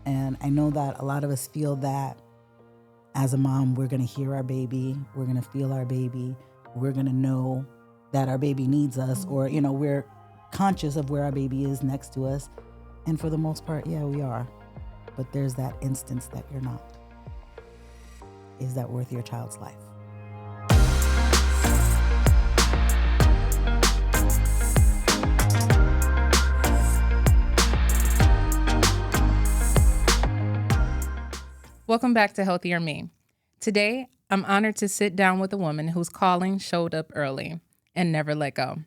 And I know that a lot of us feel that as a mom, we're going to hear our baby, we're going to feel our baby, we're going to know that our baby needs us, or, we're conscious of where our baby is next to us. And for the most part, yeah, we are. But there's that instance that you're not. Is that worth your child's life? Welcome back to Healthier Me. Today, I'm honored to sit down with a woman whose calling showed up early and never let go.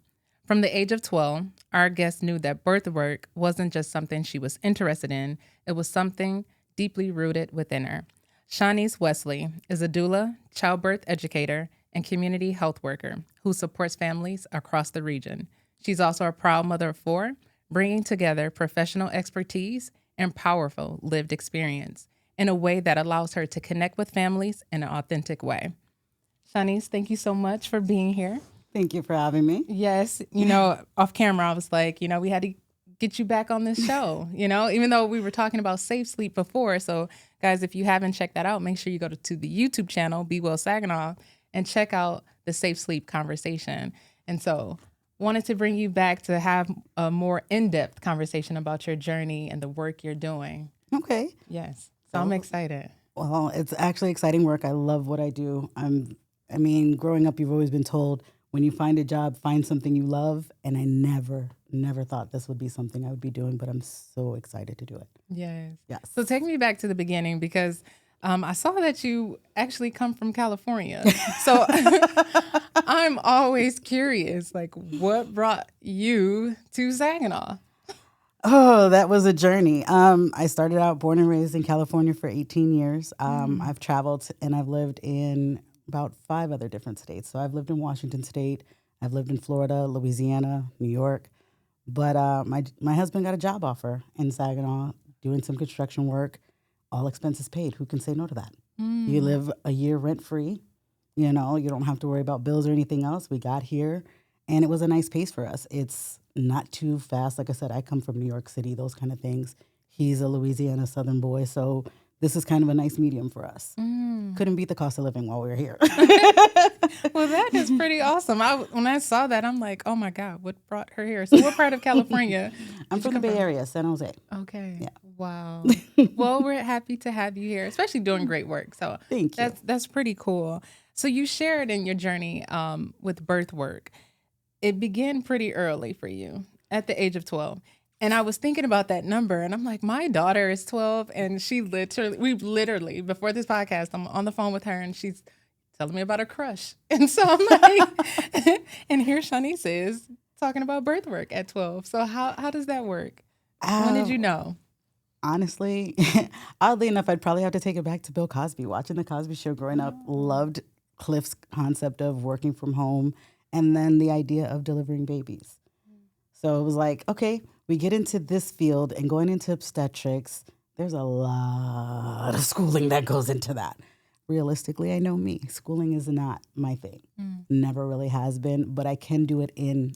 From the age of 12, our guest knew that birth work wasn't just something she was interested in, it was something deeply rooted within her. Shaunice Wesley is a doula, childbirth educator, and community health worker who supports families across the region. She's also a proud mother of 4, bringing together professional expertise and powerful lived experience in a way that allows her to connect with families in an authentic way. Shaunice, thank you so much for being here. Thank you for having me. Yes, off camera, I was like, we had to get you back on this show, even though we were talking about safe sleep before. So guys, if you haven't checked that out, make sure you go to the YouTube channel, Be Well Saginaw, and check out the safe sleep conversation. And so wanted to bring you back to have a more in-depth conversation about your journey and the work you're doing. Okay. Yes. So I'm excited. Well, it's actually exciting work. I love what I do. Growing up, you've always been told, when you find a job, find something you love. And I never thought this would be something I would be doing, but I'm so excited to do it. Yes. Yes. So take me back to the beginning, because I saw that you actually come from California. So I'm always curious, like, what brought you to Saginaw? Oh, that was a journey. I started out born and raised in California for 18 years. I've traveled and I've lived in about 5 other different states. So I've lived in Washington State. I've lived in Florida, Louisiana, New York. But my husband got a job offer in Saginaw doing some construction work, all expenses paid. Who can say no to that? You live a year rent-free. You don't have to worry about bills or anything else. We got here, and it was a nice pace for us. It's not too fast. Like I said, I come from New York City, those kind of things. He's a Louisiana Southern boy, so this is kind of a nice medium for us. Couldn't beat the cost of living while we were here. Well, that is pretty awesome. When I saw that, I'm like, oh my God, what brought her here? So what part of California? I'm from the Bay Area, San Jose. Okay. Yeah. Wow. Well, we're happy to have you here, especially doing great work. So Thank you. That's pretty cool. So you shared in your journey with birth work. It began pretty early for you at the age of 12. And I was thinking about that number, and I'm like, my daughter is 12, and we literally, before this podcast, I'm on the phone with her, and she's telling me about her crush. And so I'm like, and here Shaunice is talking about birth work at 12. So how does that work? When did you know? Honestly, oddly enough, I'd probably have to take it back to Bill Cosby. Watching The Cosby Show growing up, loved Cliff's concept of working from home, and then the idea of delivering babies. So it was like, okay, we get into this field and going into obstetrics, there's a lot of schooling that goes into that. Realistically, I know me. Schooling is not my thing. Never really has been, but I can do it in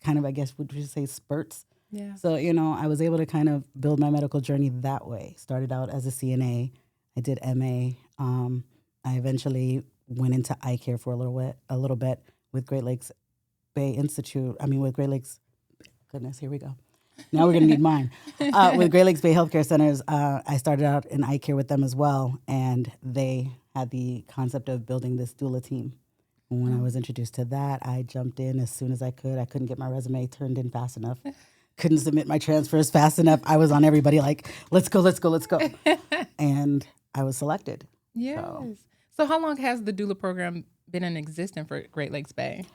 kind of, I guess, would you say spurts? Yeah. So, I was able to kind of build my medical journey that way. Started out as a CNA. I did MA. I eventually went into eye care for a little bit with Great Lakes Bay Institute. With Great Lakes, goodness, here we go. Now we're going to need mine. With Great Lakes Bay Healthcare Centers, I started out in eye care with them as well, and they had the concept of building this doula team. And when I was introduced to that, I jumped in as soon as I could. I couldn't get my resume turned in fast enough. Couldn't submit my transfers fast enough. I was on everybody like, let's go. And I was selected. Yes. So how long has the doula program been in existence for Great Lakes Bay?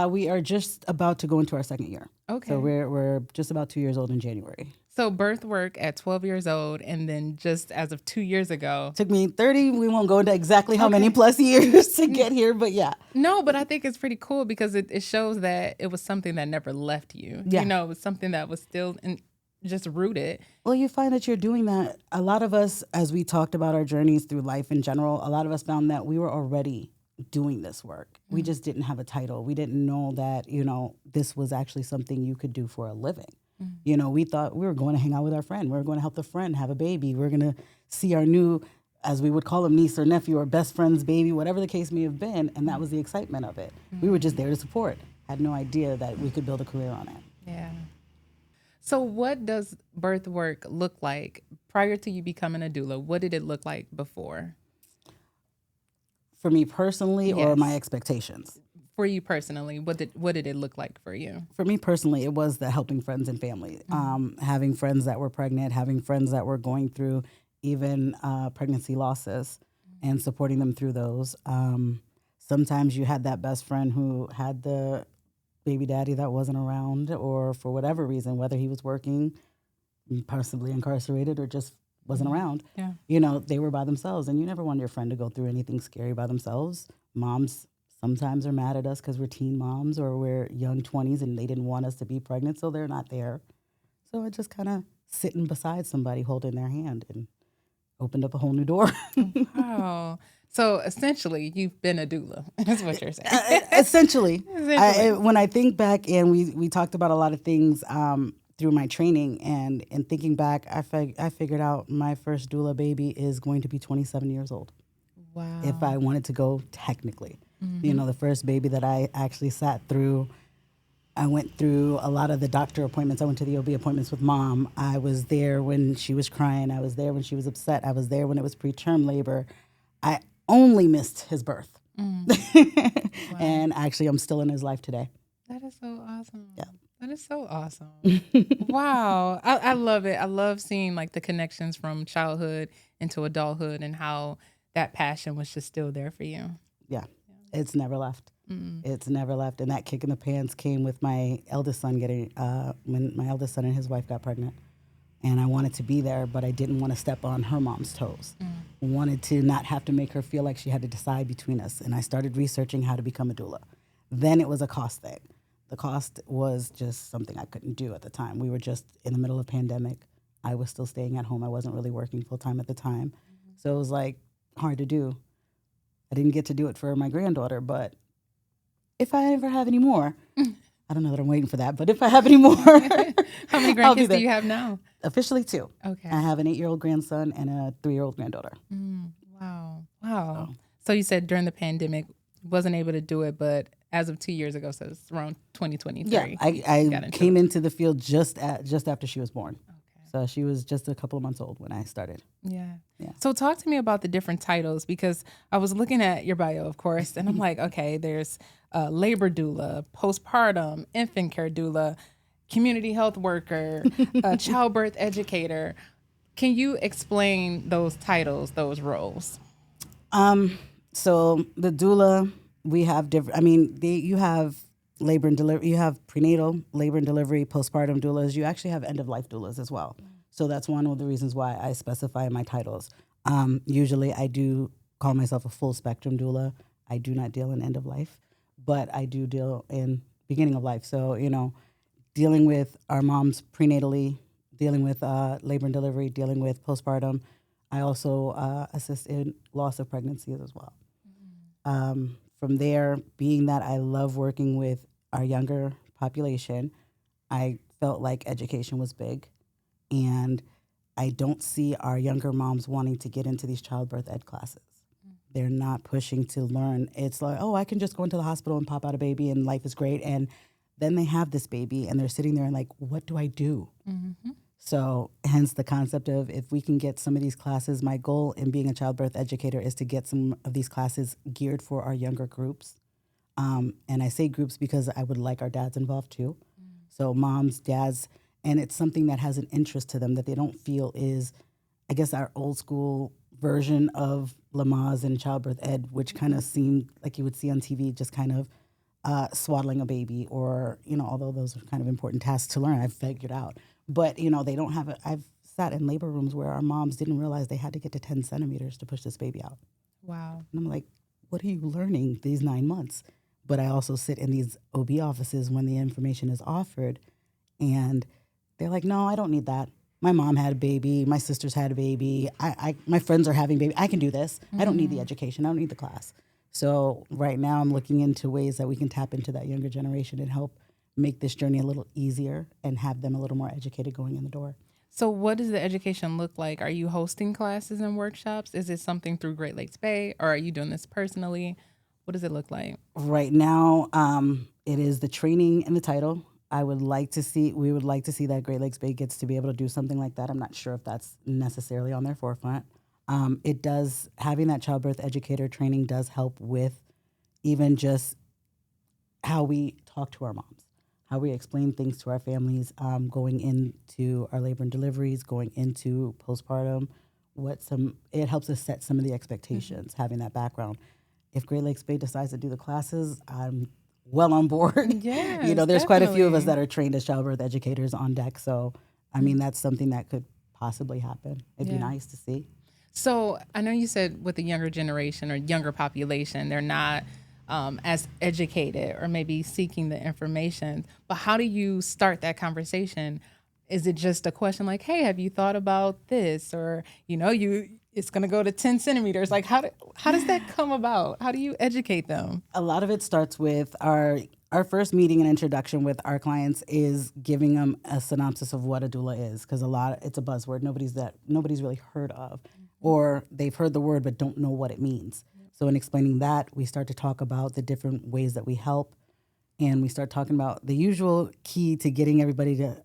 We are just about to go into our 2nd year. Okay. So we're just about 2 years old in January. So birth work at 12 years old, and then just as of 2 years ago. Took me 30. We won't go into exactly how many plus years to get here, but yeah. No, but I think it's pretty cool because it shows that it was something that never left you. Yeah. It was something that was still just rooted. Well, you find that you're doing that. A lot of us, as we talked about our journeys through life in general, a lot of us found that we were already doing this work. We just didn't have a title. We didn't know that, this was actually something you could do for a living. You know, we thought we were going to hang out with our friend. We were going to help the friend have a baby. We are going to see our new, as we would call them, niece or nephew or best friend's baby, whatever the case may have been. And that was the excitement of it. We were just there to support. Had no idea that we could build a career on it. Yeah. So what does birth work look like prior to you becoming a doula? What did it look like before? For me personally, or Yes. my expectations? For you personally, what did it look like for you? For me personally, it was the helping friends and family, having friends that were pregnant, having friends that were going through even pregnancy losses, and supporting them through those. Sometimes you had that best friend who had the baby daddy that wasn't around, or for whatever reason, whether he was working, possibly incarcerated, or just wasn't around. Yeah. You know, they were by themselves, and you never want your friend to go through anything scary by themselves. Moms sometimes are mad at us because we're teen moms or we're young 20s and they didn't want us to be pregnant, so they're not there. So it just kind of sitting beside somebody holding their hand and opened up a whole new door. Wow. So essentially, you've been a doula. That's what you're saying. Essentially. Essentially. When I think back, and we talked about a lot of things through my training, and in thinking back, I figured out my first doula baby is going to be 27 years old. Wow. If I wanted to go technically. You know, the first baby that I actually sat through, I went through a lot of the doctor appointments. I went to the OB appointments with Mom. I was there when she was crying. I was there when she was upset. I was there when it was preterm labor. I only missed his birth. And actually, I'm still in his life today. That is so awesome. Yeah. That is so awesome. Wow. I love it. I love seeing like the connections from childhood into adulthood and how that passion was just still there for you. Yeah. It's never left. It's never left. And that kick in the pants came with my eldest son when my eldest son and his wife got pregnant. And I wanted to be there, but I didn't want to step on her mom's toes. I wanted to not have to make her feel like she had to decide between us. And I started researching how to become a doula. Then it was a cost thing. The cost was just something I couldn't do at the time. We were just in the middle of pandemic. I was still staying at home. I wasn't really working full time at the time. So it was like hard to do. I didn't get to do it for my granddaughter, but if I ever have any more, I don't know that I'm waiting for that, but if I have any more. How many I'll be grandkids there. do you have now? Officially 2. Okay. I have an 8-year-old grandson and a 3-year-old granddaughter. Wow. Wow. So you said during the pandemic, wasn't able to do it, but as of 2 years ago, so it's around 2023. Yeah, I came into the field just after she was born. So she was just a couple of months old when I started. Yeah. Yeah. So talk to me about the different titles, because I was looking at your bio, of course, and I'm like, okay, there's labor doula, postpartum, infant care doula, community health worker, childbirth educator. Can you explain those titles, those roles? So the doula, we have different. I mean, you have labor and delivery. You have prenatal, labor and delivery, postpartum doulas. You actually have end of life doulas as well. So that's one of the reasons why I specify in my titles. Usually, I do call myself a full spectrum doula. I do not deal in end of life, but I do deal in beginning of life. So dealing with our moms prenatally, dealing with labor and delivery, dealing with postpartum. I also assist in loss of pregnancy as well. From there, being that I love working with our younger population, I felt like education was big. And I don't see our younger moms wanting to get into these childbirth ed classes. They're not pushing to learn. It's like, oh, I can just go into the hospital and pop out a baby and life is great. And then they have this baby and they're sitting there and like, what do I do? So hence the concept of, if we can get some of these classes, my goal in being a childbirth educator is to get some of these classes geared for our younger groups. And I say groups because I would like our dads involved too. So moms, dads, and it's something that has an interest to them that they don't feel is, I guess, our old school version of Lamaze and childbirth ed, which kind of seemed like you would see on TV, just kind of swaddling a baby, or, although those are kind of important tasks to learn, I've figured out. But, they don't have I've sat in labor rooms where our moms didn't realize they had to get to 10 centimeters to push this baby out. Wow. And I'm like, what are you learning these 9 months? But I also sit in these OB offices when the information is offered, and they're like, no, I don't need that. My mom had a baby. My sisters had a baby. My friends are having baby. I can do this. I don't need the education. I don't need the class. So right now I'm looking into ways that we can tap into that younger generation and help make this journey a little easier and have them a little more educated going in the door. So what does the education look like? Are you hosting classes and workshops? Is it something through Great Lakes Bay, or are you doing this personally? What does it look like? Right now, it is the training and the title. We would like to see that Great Lakes Bay gets to be able to do something like that. I'm not sure if that's necessarily on their forefront. Having that childbirth educator training does help with even just how we talk to our moms, how we explain things to our families, going into our labor and deliveries, going into postpartum. It helps us set some of the expectations, having that background. If Great Lakes Bay decides to do the classes, I'm well on board. Yes, There's quite a few of us definitely. that are trained as childbirth educators on deck. So, I mean, that's something that could possibly happen. It'd be Yeah. nice to see. So I know you said with the younger generation or younger population, they're not as educated or maybe seeking the information. But how do you start that conversation? Is it just a question like, "Hey, have you thought about this?" Or it's going to go to 10 centimeters. Like how does that come about? How do you educate them? A lot of it starts with our first meeting and introduction with our clients is giving them a synopsis of what a doula is, because it's a buzzword nobody's really heard of, or they've heard the word but don't know what it means. So in explaining that, we start to talk about the different ways that we help, and we start talking about the usual key to getting everybody to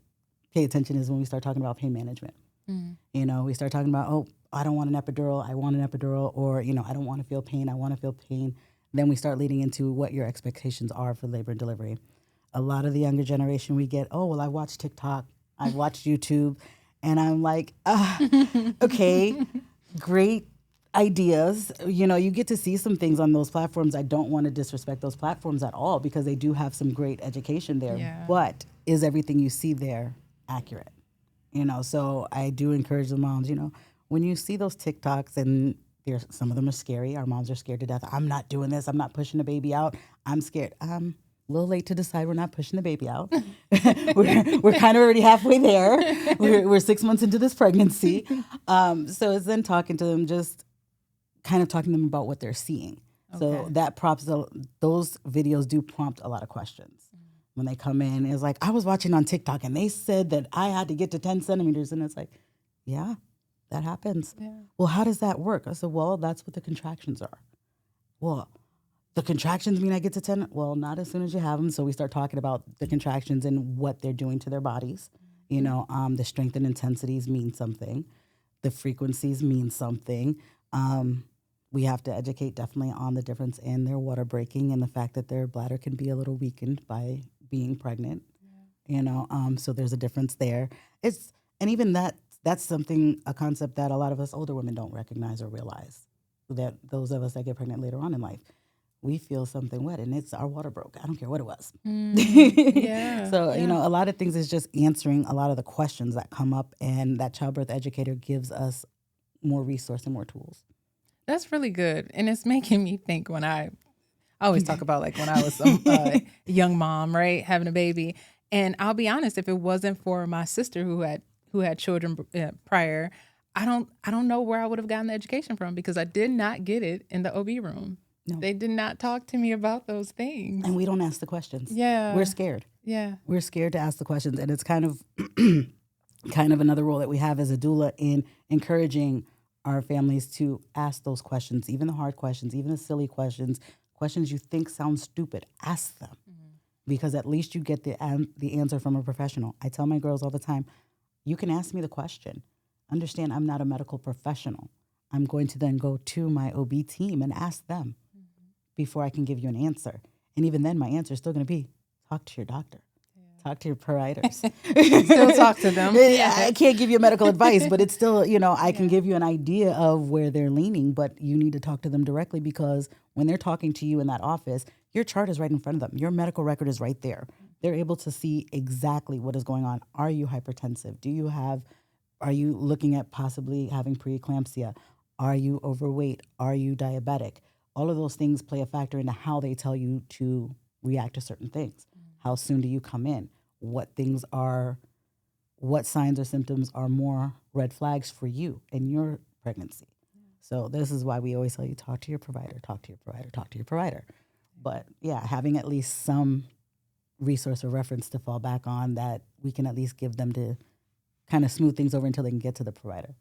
pay attention is when we start talking about pain management. We start talking about, oh, I don't want an epidural, I want an epidural, or, I don't want to feel pain, I want to feel pain. Then we start leading into what your expectations are for labor and delivery. A lot of the younger generation, we get, oh, well, I watch TikTok, I watch YouTube, and I'm like, okay, great ideas. You get to see some things on those platforms. I don't want to disrespect those platforms at all because they do have some great education there. Yeah. But is everything you see there accurate? So I do encourage the moms, when you see those TikToks and some of them are scary. Our moms are scared to death. I'm not doing this. I'm not pushing the baby out. I'm scared. A little late to decide we're not pushing the baby out. we're kind of already halfway there. We're 6 months into this pregnancy. So it's then talking to them, just kind of talking to them about what they're seeing. So Okay. that those videos do prompt a lot of questions. When they come in, it's like, I was watching on TikTok and they said that I had to get to 10 centimeters. And it's like, yeah, that happens. Yeah. Well, how does that work? I said, well, that's what the contractions are. Well, the contractions mean I get to 10? Well, not as soon as you have them. So we start talking about the contractions and what they're doing to their bodies. The strength and intensities mean something. The frequencies mean something. We have to educate definitely on the difference in their water breaking and the fact that their bladder can be a little weakened by being pregnant. So there's a difference there. And even that's a concept that a lot of us older women don't recognize or realize, that those of us that get pregnant later on in life, we feel something wet and it's our water broke. I don't care what it was. Yeah. So, Yeah. a lot of things is just answering a lot of the questions that come up, and that childbirth educator gives us more resource and more tools. That's really good. And it's making me think I always talk about like when I was a young mom, right, having a baby. And I'll be honest, if it wasn't for my sister who had children prior, I don't know where I would have gotten the education from, because I did not get it in the OB room. No. They did not talk to me about those things. And we don't ask the questions. Yeah. We're scared. Yeah. We're scared to ask the questions. And it's kind of another role that we have as a doula in encouraging our families to ask those questions, even the hard questions, even the silly questions you think sound stupid. Ask them, because at least you get the answer from a professional. I tell my girls all the time, you can ask me the question. Understand, I'm not a medical professional. I'm going to then go to my OB team and ask them before I can give you an answer. And even then, my answer is still going to be, talk to your doctor. Talk to your providers. Still talk to them. I can't give you medical advice, but it's still, I can give you an idea of where they're leaning, but you need to talk to them directly, because when they're talking to you in that office, your chart is right in front of them. Your medical record is right there. They're able to see exactly what is going on. Are you hypertensive? Are you looking at possibly having preeclampsia? Are you overweight? Are you diabetic? All of those things play a factor into how they tell you to react to certain things. How soon do you come in? What signs or symptoms are more red flags for you in your pregnancy? So this is why we always tell you, talk to your provider, talk to your provider, talk to your provider. But yeah, having at least some resource or reference to fall back on that we can at least give them to kind of smooth things over until they can get to the provider.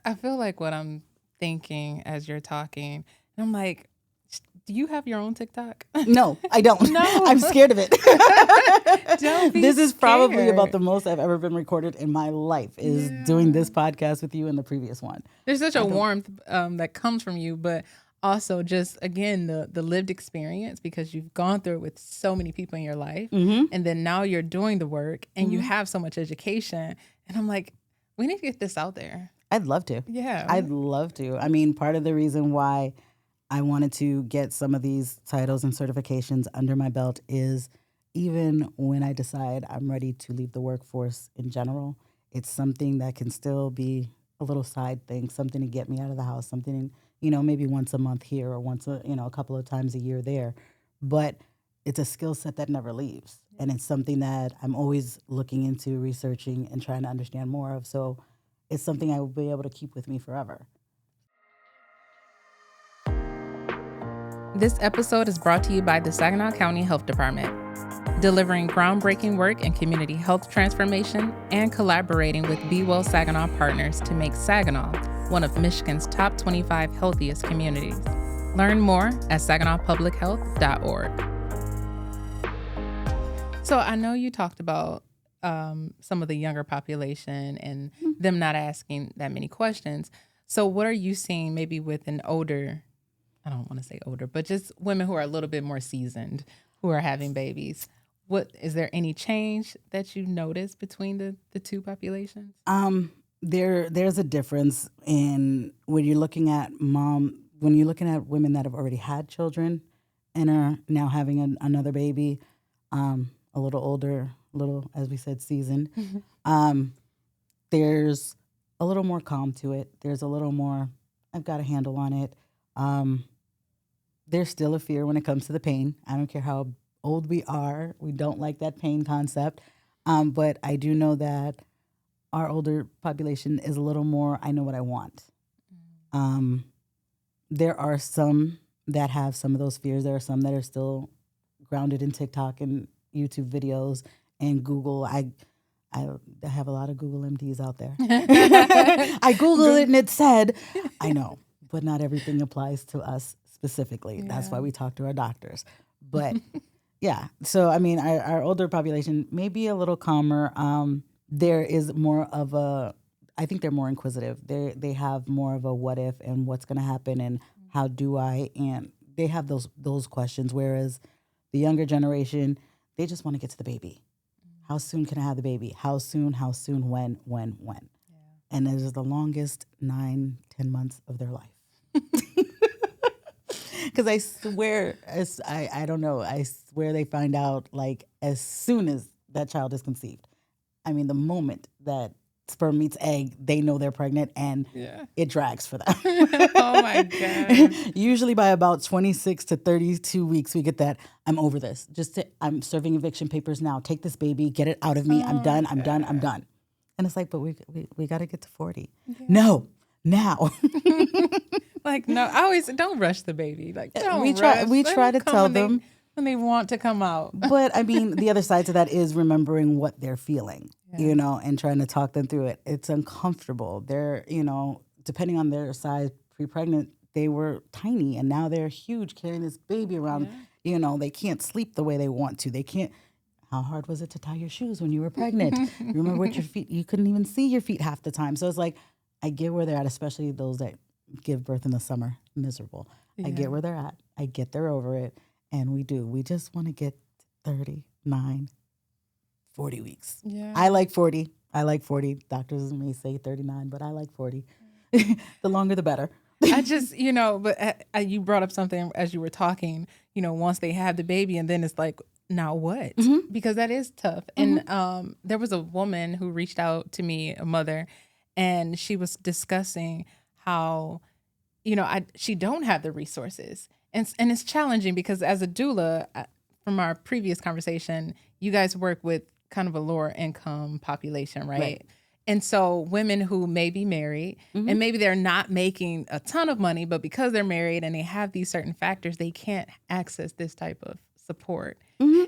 I feel like what I'm thinking as you're talking, and I'm like, do you have your own TikTok? No, I don't. No. I'm scared of it. Don't be This is probably scared. about the most I've ever been recorded in my life is doing this podcast with you and the previous one. There's such a warmth that comes from you, but also just, again, the lived experience, because you've gone through it with so many people in your life. And then now you're doing the work and you have so much education. And I'm like, we need to get this out there. I'd love to. Yeah. I'd love to. I mean, part of the reason why I wanted to get some of these titles and certifications under my belt is even when I decide I'm ready to leave the workforce in general, it's something that can still be a little side thing, something to get me out of the house, something, maybe once a month here or once, a couple of times a year there. But it's a skill set that never leaves. And it's something that I'm always looking into, researching, and trying to understand more of. So it's something I will be able to keep with me forever. This episode is brought to you by the Saginaw County Health Department, delivering groundbreaking work in community health transformation and collaborating with Be Well Saginaw partners to make Saginaw one of Michigan's top 25 healthiest communities. Learn more at saginawpublichealth.org. So I know you talked about some of the younger population and them not asking that many questions. So what are you seeing maybe with an older, I don't want to say older, but just women who are a little bit more seasoned, who are having babies? What is there any change that you notice between the two populations? There's a difference in when you're looking at women that have already had children and are now having another baby, a little older, as we said, seasoned. There's a little more calm to it. There's a little more, I've got a handle on it. There's still a fear when it comes to the pain. I don't care how old we are. We don't like that pain concept. But I do know that our older population is a little more, I know what I want. There are some that have some of those fears. There are some that are still grounded in TikTok and YouTube videos and Google. I have a lot of Google MDs out there. I Googled it and it said, I know, but not everything applies to us specifically. Yeah. That's why we talk to our doctors. But yeah, so I mean, our older population may be a little calmer. There is more of I think they're more inquisitive. They have more of a what if and what's going to happen and how do I, and they have those questions. Whereas the younger generation, they just want to get to the baby. How soon can I have the baby? How soon, when? Yeah. And it is the longest 9-10 months of their life. Because I swear, I don't know, I swear they find out like as soon as that child is conceived. I mean, the moment that sperm meets egg, they know they're pregnant and it drags for them. Oh my God. Usually by about 26 to 32 weeks, we get that, I'm over this. I'm serving eviction papers now. Take this baby, get it out of me. I'm done. And it's like, but we got to get to 40. Yeah. No, now. Like, no, I always don't rush the baby. Like, don't we try to tell them when they want to come out. But I mean, the other side to that is remembering what they're feeling, and trying to talk them through it. It's uncomfortable. They're, depending on their size, pre-pregnant, they were tiny and now they're huge carrying this baby around. Yeah. They can't sleep the way they want to. They can't. How hard was it to tie your shoes when you were pregnant? You remember what your feet, you couldn't even see your feet half the time. So it's like, I get where they're at, especially those that give birth in the summer, miserable. Yeah. I get where they're at. I get they're over it. And we do. We just want to get 39, 40 weeks. Yeah. I like 40. Doctors may say 39, but I like 40. The longer, the better. I just, but you brought up something as you were talking, once they have the baby and then it's like, now what? Mm-hmm. Because that is tough. Mm-hmm. And there was a woman who reached out to me, a mother, and she was discussing how, she don't have the resources. And it's challenging because as a doula, from our previous conversation, you guys work with kind of a lower income population, right? And so women who may be married and maybe they're not making a ton of money, but because they're married and they have these certain factors, they can't access this type of support.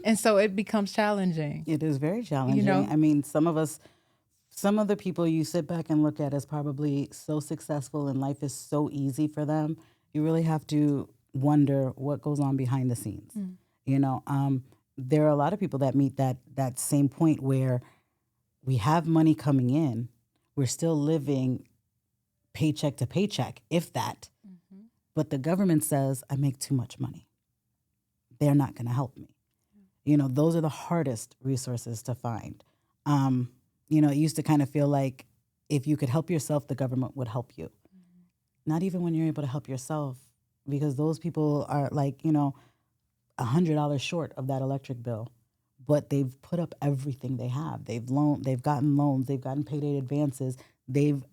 And so it becomes challenging. It is very challenging. I mean, some of the people you sit back and look at as probably so successful and life is so easy for them, you really have to wonder what goes on behind the scenes. There are a lot of people that meet that same point where we have money coming in, we're still living paycheck to paycheck, if that, but the government says I make too much money. They're not going to help me. Those are the hardest resources to find. It used to kind of feel like if you could help yourself, the government would help you. Not even when you're able to help yourself, because those people are like, $100 short of that electric bill, but they've put up everything they have. They've gotten loans, they've gotten payday advances, they've,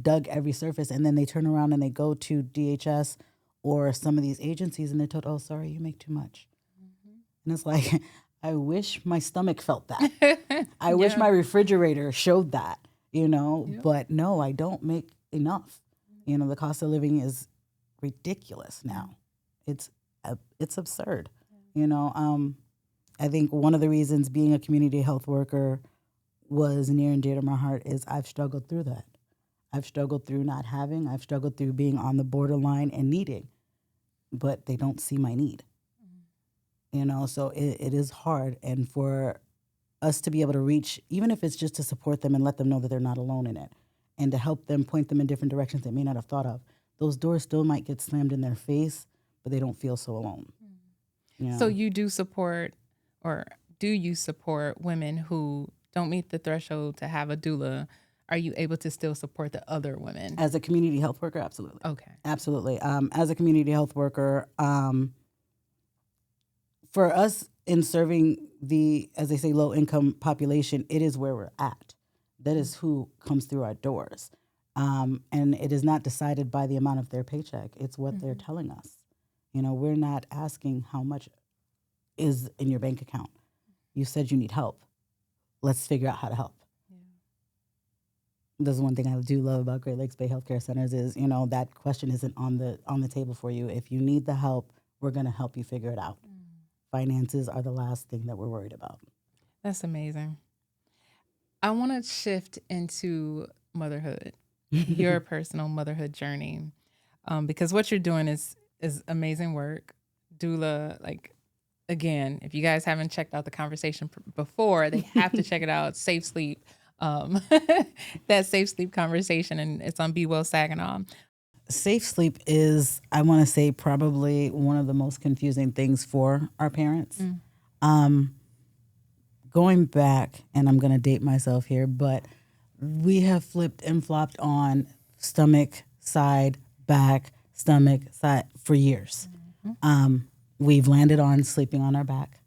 dug every surface, and then they turn around and they go to DHS or some of these agencies and they're told, oh, sorry, you make too much. And it's like, I wish my stomach felt that. I wish my refrigerator showed that, but no, I don't make enough. The cost of living is ridiculous now. It's absurd. I think one of the reasons being a community health worker was near and dear to my heart is I've struggled through that. I've struggled through not having, I've struggled through being on the borderline and needing, but they don't see my need. So it is hard. And for us to be able to reach, even if it's just to support them and let them know that they're not alone in it, and to help them point them in different directions they may not have thought of, those doors still might get slammed in their face, but they don't feel so alone. So you do support, or do you support women who don't meet the threshold to have a doula? Are you able to still support the other women? As a community health worker, absolutely. Okay. Absolutely. As a community health worker, for us in serving the, as they say, low-income population, it is where we're at. That is who comes through our doors. And it is not decided by the amount of their paycheck. It's what they're telling us. We're not asking how much is in your bank account. You said you need help. Let's figure out how to help. That's one thing I do love about Great Lakes Bay Healthcare Centers is, that question isn't on the table for you. If you need the help, we're going to help you figure it out. Finances are the last thing that we're worried about. That's amazing. I want to shift into motherhood, your personal motherhood journey, because what you're doing is amazing work. Doula, again, if you guys haven't checked out the conversation before, they have to check it out. Safe Sleep, that Safe Sleep conversation, and it's on Be Well Saginaw. Safe sleep is, I want to say, probably one of the most confusing things for our parents. Going back, and I'm going to date myself here, but we have flipped and flopped on stomach, side, back, stomach, side for years. We've landed on sleeping on our back.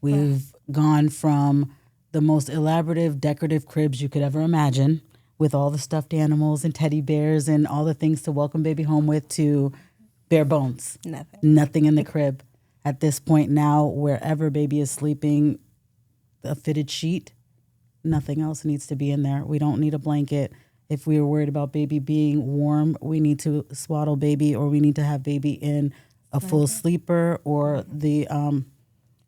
We've gone from the most elaborative, decorative cribs you could ever imagine, with all the stuffed animals and teddy bears and all the things to welcome baby home with, to bare bones. Nothing in the crib. At this point now, wherever baby is sleeping, a fitted sheet, nothing else needs to be in there. We don't need a blanket. If we were worried about baby being warm, we need to swaddle baby, or we need to have baby in a full sleeper, or the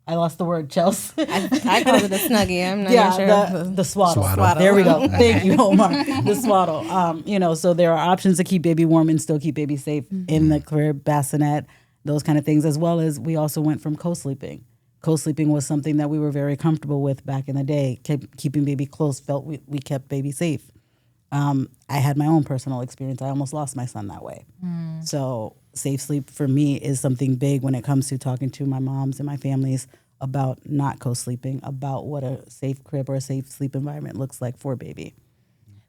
I lost the word, Chelsea. I called it a snuggie. I'm not even sure. The swaddle. There we go. Thank you, Omar. The swaddle. So there are options to keep baby warm and still keep baby safe in the crib, bassinet, those kind of things, as well as we also went from co-sleeping. Co-sleeping was something that we were very comfortable with back in the day. Keeping baby close felt we kept baby safe. I had my own personal experience. I almost lost my son that way. So safe sleep for me is something big when it comes to talking to my moms and my families about not co-sleeping, about what a safe crib or a safe sleep environment looks like for baby.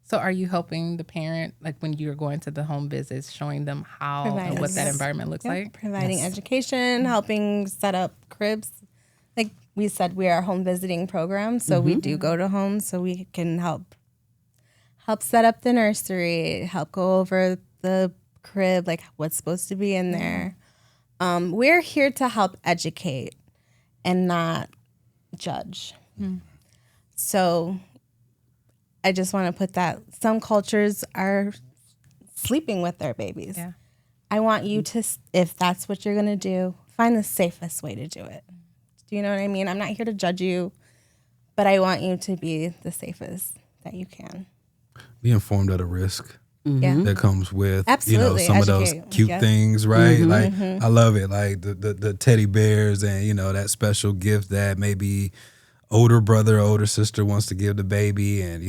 So are you helping the parent, when you're going to the home visits, showing them how and what that environment looks like? Providing education, helping set up cribs. Like we said, we are a home visiting program, so we do go to homes so we can help set up the nursery, help go over the crib, what's supposed to be in there. We're here to help educate and not judge. So I just want to put that some cultures are sleeping with their babies. Yeah. I want you to, if that's what you're going to do, find the safest way to do it. Do you know what I mean? I'm not here to judge you, but I want you to be the safest that you can. Be informed of the risk Yeah. that comes with, Absolutely. some of those Educate, cute yeah. things, right? Like, I love it. Like the teddy bears and, that special gift that maybe older brother or older sister wants to give the baby. And,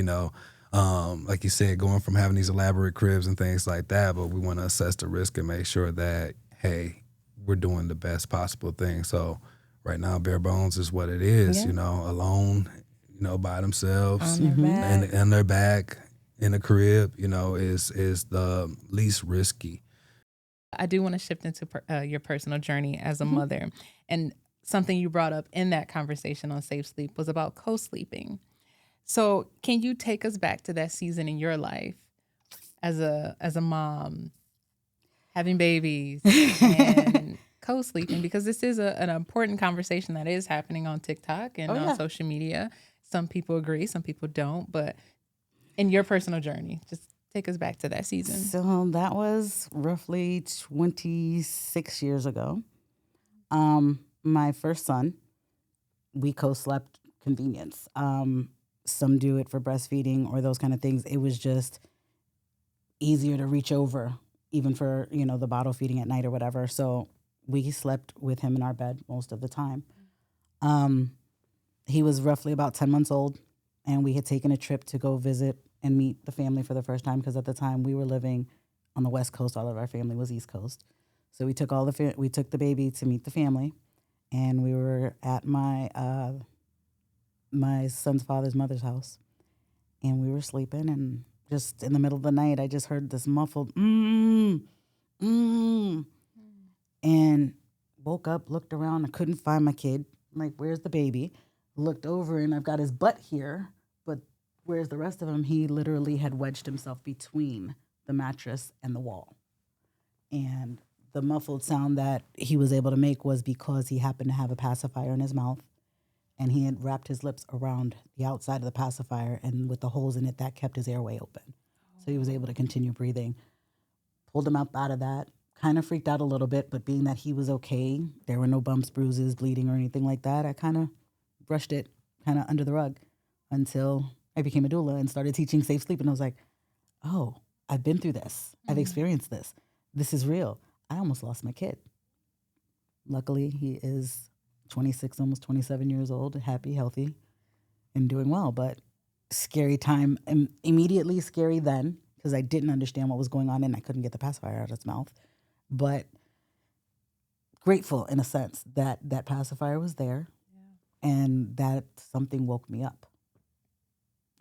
like you said, going from having these elaborate cribs and things like that, but we want to assess the risk and make sure that, hey, we're doing the best possible thing. So right now, bare bones is what it is, alone, by themselves On their back. and their back in a crib, is the least risky. I do want to shift into your personal journey as a mother. And something you brought up in that conversation on Safe Sleep was about co-sleeping. So can you take us back to that season in your life as a mom, having babies and co-sleeping? Because this is an important conversation that is happening on TikTok and on social media. Some people agree, some people don't. But in your personal journey, just take us back to that season. So that was roughly 26 years ago. My first son, we co-slept convenience. Some do it for breastfeeding or those kind of things. It was just easier to reach over, even for, the bottle feeding at night or whatever. So we slept with him in our bed most of the time. He was roughly about 10 months old, and we had taken a trip to go visit and meet the family for the first time, because at the time we were living on the West Coast. All of our family was East Coast. So we took the baby to meet the family, and we were at my son's father's mother's house, and we were sleeping, and just in the middle of the night, I just heard this muffled and woke up, looked around, I couldn't find my kid. I'm like, where's the baby? Looked over, and I've got his butt here, but where's the rest of him? He literally had wedged himself between the mattress and the wall. And the muffled sound that he was able to make was because he happened to have a pacifier in his mouth, and he had wrapped his lips around the outside of the pacifier, and with the holes in it, that kept his airway open. So he was able to continue breathing. Pulled him up out of that. Kind of freaked out a little bit, but being that he was okay, there were no bumps, bruises, bleeding, or anything like that, I kind of brushed it kind of under the rug until I became a doula and started teaching safe sleep. And I was like, oh, I've been through this. I've experienced this. This is real. I almost lost my kid. Luckily, he is 26, almost 27 years old, happy, healthy, and doing well. But scary time, immediately scary then, because I didn't understand what was going on and I couldn't get the pacifier out of his mouth. But grateful in a sense that that pacifier was there and that something woke me up.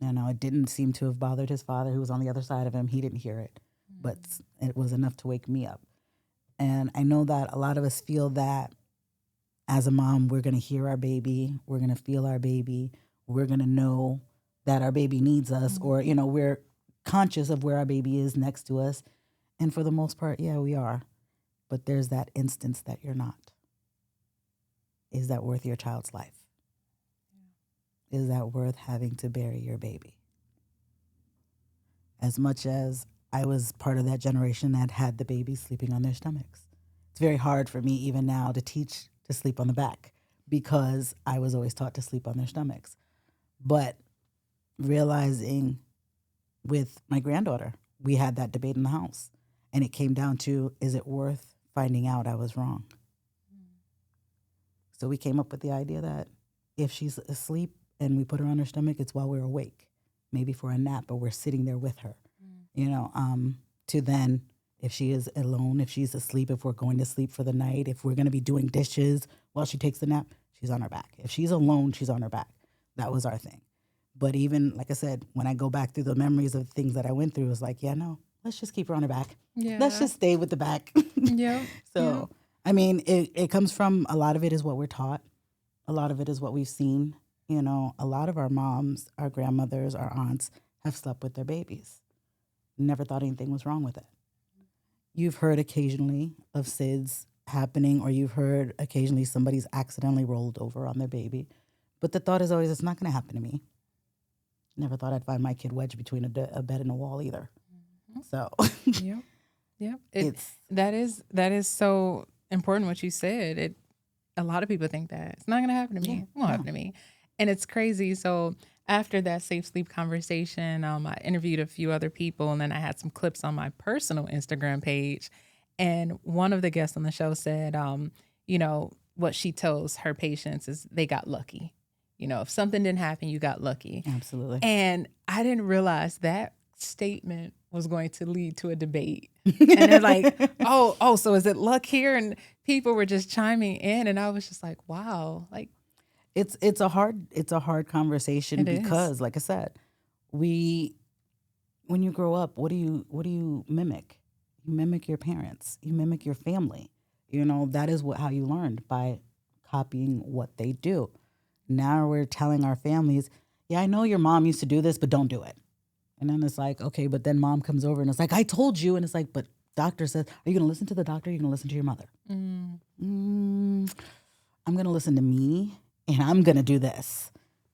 It didn't seem to have bothered his father, who was on the other side of him. He didn't hear it, but it was enough to wake me up. And I know that a lot of us feel that as a mom, we're going to hear our baby, we're going to feel our baby, we're going to know that our baby needs us, or, we're conscious of where our baby is next to us. And for the most part, yeah, we are. But there's that instance that you're not. Is that worth your child's life? Is that worth having to bury your baby? As much as I was part of that generation that had the baby sleeping on their stomachs. It's very hard for me even now to teach to sleep on the back because I was always taught to sleep on their stomachs. But realizing with my granddaughter, we had that debate in the house. And it came down to, is it worth finding out I was wrong? So we came up with the idea that if she's asleep and we put her on her stomach, it's while we're awake, maybe for a nap, but we're sitting there with her. To then, if she is alone, if she's asleep, if we're going to sleep for the night, if we're going to be doing dishes while she takes the nap, she's on her back. If she's alone, she's on her back. That was our thing. But even, like I said, when I go back through the memories of things that I went through, it was like, yeah, no, let's just keep her on her back. Yeah. Let's just stay with the back. Yeah. So, I mean, it comes from, a lot of it is what we're taught. A lot of it is what we've seen. A lot of our moms, our grandmothers, our aunts have slept with their babies. Never thought anything was wrong with it. You've heard occasionally of SIDS happening, or you've heard occasionally somebody's accidentally rolled over on their baby. But the thought is always, it's not going to happen to me. Never thought I'd find my kid wedged between a bed and a wall either. So, Yep. That is so important what you said. a lot of people think that it's not going to happen to me. It won't happen to me. And it's crazy. So after that safe sleep conversation, I interviewed a few other people, and then I had some clips on my personal Instagram page. And one of the guests on the show said, you know, what she tells her patients is they got lucky. You know, if something didn't happen, you got lucky. Absolutely. And I didn't realize that statement was going to lead to a debate. And they're like, oh, so is it luck here? And people were just chiming in, and I was just like, wow, like It's a hard conversation It is. because, like I said, when you grow up, what do you mimic? You mimic your parents. You mimic your family. You know, that is how you learned, by copying what they do. Now we're telling our families, yeah, I know your mom used to do this, but don't do it. And then it's like, okay, but then mom comes over and it's like, I told you. And it's like, but doctor says, are you going to listen to the doctor? Or are you going to listen to your mother? I'm going to listen to me, and I'm going to do this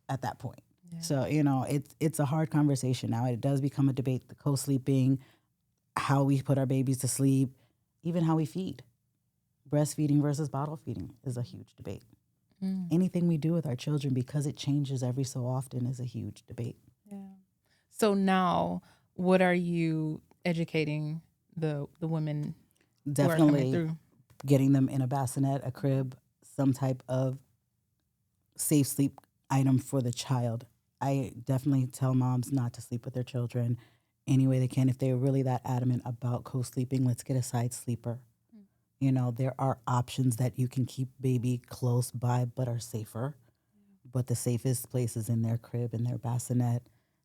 at that point. Yeah. So, you know, it's a hard conversation now. It does become a debate, the co-sleeping, how we put our babies to sleep, even how we feed. Breastfeeding versus bottle feeding is a huge debate. Anything we do with our children, because it changes every so often, is a huge debate. Yeah. So now, what are you educating the women who are coming Definitely through? Getting them in a bassinet, a crib, some type of safe sleep item for the child. I definitely tell moms not to sleep with their children any way they can. If they're really that adamant about co-sleeping, let's get a side sleeper. You know, there are options that you can keep baby close by but are safer. But the safest place is in their crib, in their bassinet.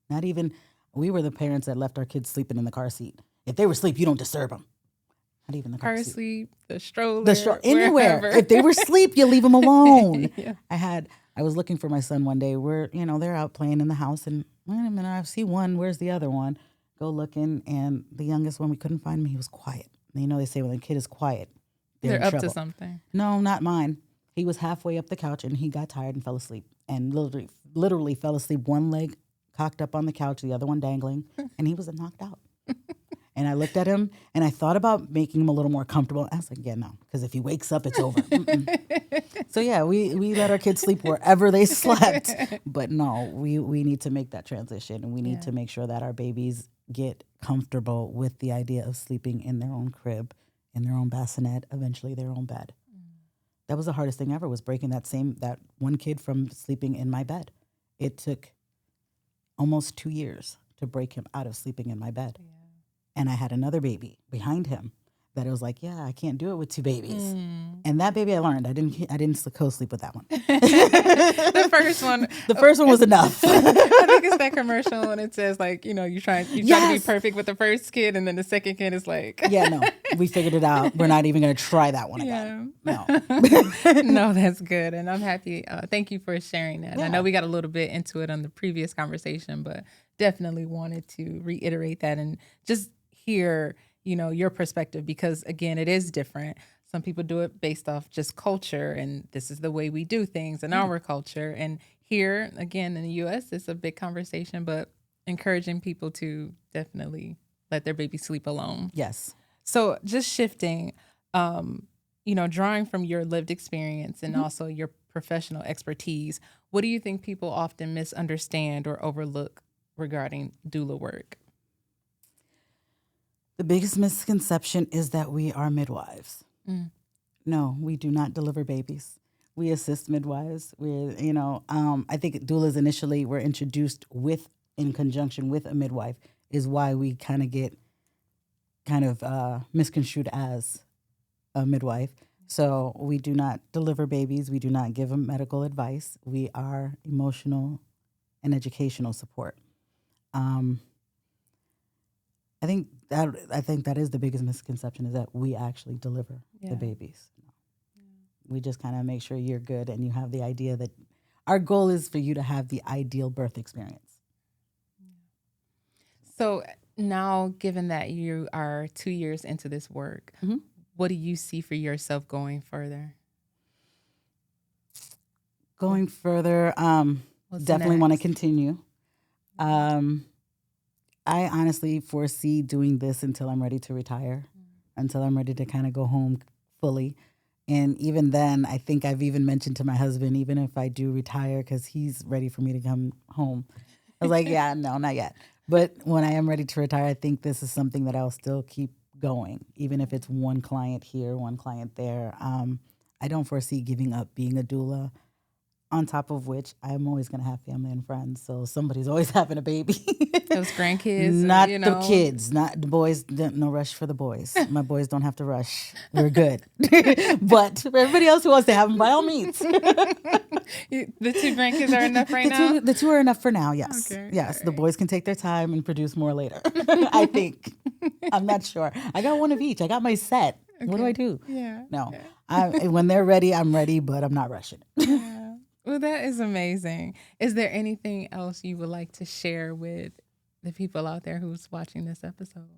Not even, we were the parents that left our kids sleeping in the car seat. If they were asleep, you don't disturb them. Not even the car seat. Sleep, the stroller, anywhere. wherever. If they were asleep, you leave them alone. Yeah. I was looking for my son one day. They're out playing in the house, and wait a minute, I see one. Where's the other one? Go looking, and the youngest one, we couldn't find him. He was quiet. And you know, they say when a kid is quiet, they're in up trouble. to something. No, not mine. He was halfway up the couch, and he got tired and fell asleep. And literally fell asleep, one leg cocked up on the couch, the other one dangling, and he was knocked out. And I looked at him, and I thought about making him a little more comfortable. I was like, yeah, no, because if he wakes up, it's over. So yeah, we let our kids sleep wherever they slept. But no, we need to make that transition, and we need to make sure that our babies get comfortable with the idea of sleeping in their own crib, in their own bassinet, eventually their own bed. That was the hardest thing ever, was breaking that one kid from sleeping in my bed. It took almost 2 years to break him out of sleeping in my bed. Yeah. And I had another baby behind him that it was like, yeah, I can't do it with two babies. And that baby I learned. I didn't co-sleep with that one. The first one. The first one was enough. I think it's that commercial when it says, like, you know, you try to be perfect with the first kid, and then the second kid is like, yeah, no, we figured it out. We're not even going to try that one again. No. No, that's good. And I'm happy. Thank you for sharing that. Yeah. I know we got a little bit into it on the previous conversation, but definitely wanted to reiterate that and just hear, you know, your perspective, because again, it is different. Some people do it based off just culture, and this is the way we do things in our culture. And here, again, in the U.S., it's a big conversation, but encouraging people to definitely let their baby sleep alone. Yes. So just shifting, you know, drawing from your lived experience and also your professional expertise, what do you think people often misunderstand or overlook regarding doula work? The biggest misconception is that we are midwives. No, we do not deliver babies. We assist midwives. I think doulas initially were introduced in conjunction with a midwife, is why we get misconstrued as a midwife. So we do not deliver babies. We do not give them medical advice. We are emotional and educational support. I think that is the biggest misconception, is that we actually deliver the babies. We just kind of make sure you're good, and you have the idea that our goal is for you to have the ideal birth experience. So now, given that you are 2 years into this work, what do you see for yourself going further? Going further, definitely want to continue. I honestly foresee doing this until I'm ready to retire, until I'm ready to kind of go home fully. And even then, I think I've even mentioned to my husband, even if I do retire, because he's ready for me to come home. I was like, yeah, no, not yet. But when I am ready to retire, I think this is something that I'll still keep going, even if it's one client here, one client there. I don't foresee giving up being a doula. On top of which, I'm always going to have family and friends. So somebody's always having a baby. Those grandkids. Not the kids, not the boys. No rush for the boys. My boys don't have to rush. We're good. But for everybody else who wants to have them, by all means. The 2 grandkids are enough right now? The two are enough for now, yes. Okay. Yes, the boys can take their time and produce more later. I think. I'm not sure. I got one of each. I got my set. Okay. What do I do? Yeah. No. When they're ready, I'm ready, but I'm not rushing. Yeah. Well, that is amazing. Is there anything else you would like to share with the people out there who's watching this episode?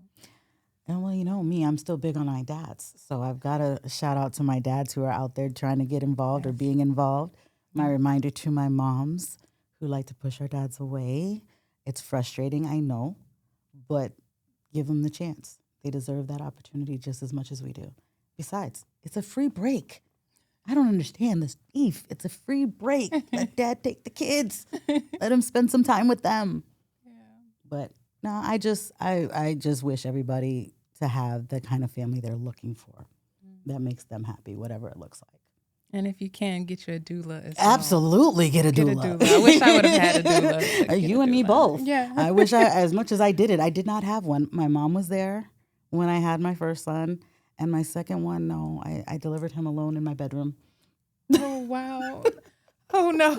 And well, you know me, I'm still big on my dads. So I've got to shout out to my dads who are out there trying to get involved or being involved. My reminder to my moms who like to push our dads away. It's frustrating, I know, but give them the chance. They deserve that opportunity just as much as we do. Besides, it's a free break. I don't understand this beef. It's a free break. Let dad take the kids. Let him spend some time with them. Yeah. But no, I just wish everybody to have the kind of family they're looking for that makes them happy, whatever it looks like. And if you can, get you a doula as well. Absolutely get a doula. I wish I would have had a doula. You and me both. Yeah. I wish as much as I did it, I did not have one. My mom was there when I had my first son. And my second one, no, I delivered him alone in my bedroom. Oh, wow. Oh, no.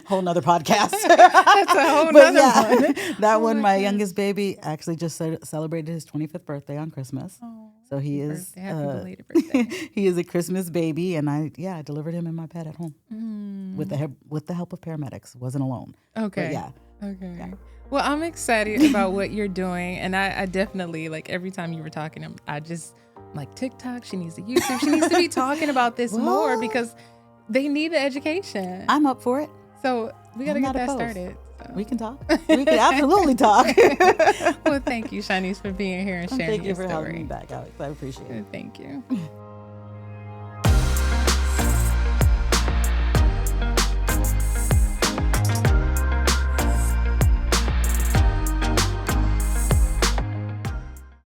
Whole nother podcast. That's a whole nother one. That one, my youngest baby actually just celebrated his 25th birthday on Christmas. Oh, so he is happy belated birthday. He is a Christmas baby, and I delivered him in my bed at home with the help of paramedics. Wasn't alone. Okay. But yeah. Okay. Yeah. Well, I'm excited about what you're doing, and I definitely, like, every time you were talking, I just like TikTok. She needs a YouTube. She needs to be talking about this more because they need the education. I'm up for it. So we got to get that opposed. started. So. We can talk. We can absolutely talk. Well, thank you, Shaunice, for being here and sharing your story. Thank you for having me back, Alex. I appreciate it. Thank you.